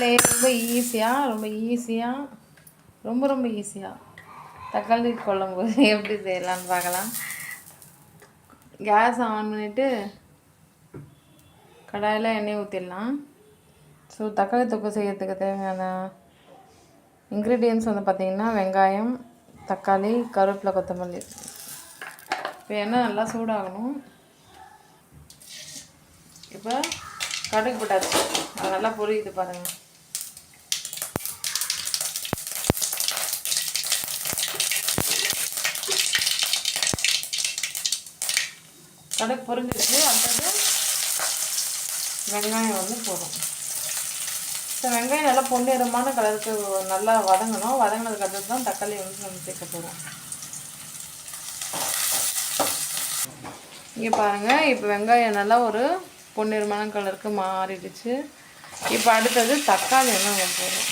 ரொம்ப ஈஸியாக ரொம்ப ஈஸியாக தக்காளி குழம்பு எப்படி செய்யலான்னு பார்க்கலாம். கேஸ் ஆன் பண்ணிவிட்டு கடாயில் எண்ணெய் ஊற்றிடலாம். ஸோ தக்காளி தொக்கு செய்யறதுக்கு தேவையான இன்க்ரீடியன்ட்ஸ் வந்து பார்த்திங்கன்னா வெங்காயம், தக்காளி, கருவேப்பிலை, கொத்தமல்லி. இப்போ எண்ணெய் நல்லா சூடாகணும். இப்போ கடுகு போட்டாச்சு, அது நல்லா பொரியுது பாருங்கள். கடுகு பொரிஞ்சிச்சு. அடுத்தது வெங்காயம் வந்து போடும். ஸோ வெங்காயம் நல்லா பொன்னிறமான கலருக்கு நல்லா வதங்கணும். வதங்கினதுக்கு அடுத்து தான் தக்காளி வந்து நம்ம சேர்க்க போகிறோம். இங்கே பாருங்கள், இப்போ வெங்காயம் நல்லா ஒரு பொன்னிறமான கலருக்கு மாறிடுச்சு. இப்போ அடுத்தது தக்காளி வந்து நம்ம போடுறோம்.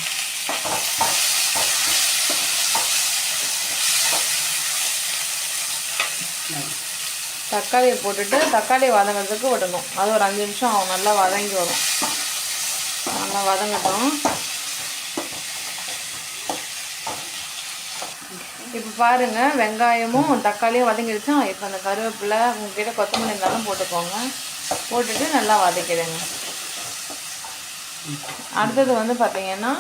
தக்காளியை போட்டுட்டு தக்காளி வதங்கிறதுக்கு விடணும். அது ஒரு 5 நிமிஷம் ஆகும். நல்லா வதங்கி வரும். நல்லா வதங்கட்டும். இப்போ பாருங்கள், வெங்காயமும் தக்காளியும் வதங்கிடுச்சா. இப்போ அந்த கருவேப்பிலை உங்கள்கிட்ட கொத்தமல்லி இருந்தாலும் போட்டுக்கோங்க. போட்டுட்டு நல்லா வதக்கிடுங்க. அடுத்தது வந்து பார்த்திங்கன்னா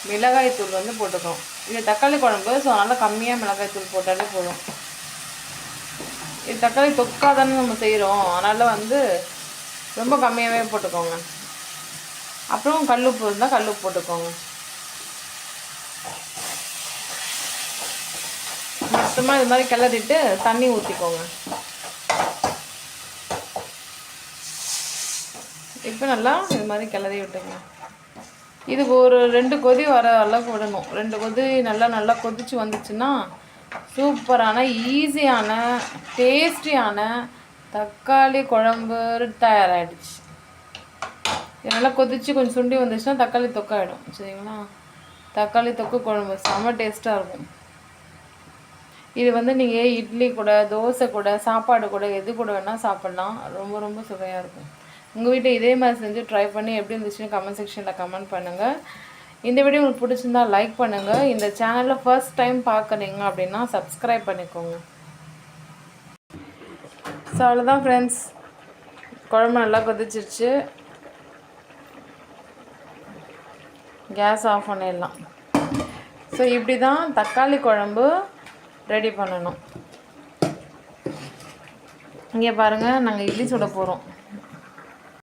மிளகாய் தூள் வந்து போட்டுக்கோம். இது தக்காளி குழம்பு, ஸோ நல்லா கம்மியாக மிளகாய் தூள் போட்டாலே போதும். இது தக்காளி தொக்கா தானே நம்ம செய்கிறோம், அதனால் வந்து ரொம்ப கம்மியாகவே போட்டுக்கோங்க. அப்புறம் கல்லுப்பு இருந்தால் கல்லுப்பு போட்டுக்கோங்க. மொத்தமாக இது மாதிரி கிளறிட்டு தண்ணி ஊற்றிக்கோங்க. இப்போ நல்லா இது மாதிரி கிளறி விட்டுங்க. இதுக்கு ஒரு 2 கொதி வர அளவுக்கு விடணும். 2 கொதி நல்லா கொதிச்சு வந்துச்சுன்னா சூப்பரான ஈஸியான டேஸ்டியான தக்காளி குழம்பு தயாராகிடுச்சு. நல்லா கொதிச்சு கொஞ்சம் சுண்டி வந்துச்சுன்னா தக்காளி தொக்காயிடும். சரிங்களா? தக்காளி தொக்கு குழம்பு செம்ம டேஸ்ட்டாக இருக்கும். இது வந்து நீங்கள் இட்லி கூட, தோசை கூட, சாப்பாடு கூட, எது கூட வேணால் சாப்பிட்லாம். ரொம்ப சுவையாக இருக்கும். உங்கள் வீட்டில் இதே மாதிரி செஞ்சு ட்ரை பண்ணி எப்படி இருந்துச்சுன்னு கமெண்ட் செக்ஷனில் கமெண்ட் பண்ணுங்கள். இந்த வீடியோ உங்களுக்கு பிடிச்சிருந்தா லைக் பண்ணுங்கள். இந்த சேனலில் ஃபர்ஸ்ட் டைம் பார்க்குறீங்க அப்படின்னா சப்ஸ்கிரைப் பண்ணிக்கோங்க. ஸோ அவ்வளோதான் ஃப்ரெண்ட்ஸ், குழம்பு நல்லா கொதிச்சிருச்சு. கேஸ் ஆஃப் பண்ணிடலாம். ஸோ இப்படி தான் தக்காளி குழம்பு ரெடி பண்ணணும். இங்கே பாருங்கள், நாங்கள் இட்லி சுட போகிறோம்.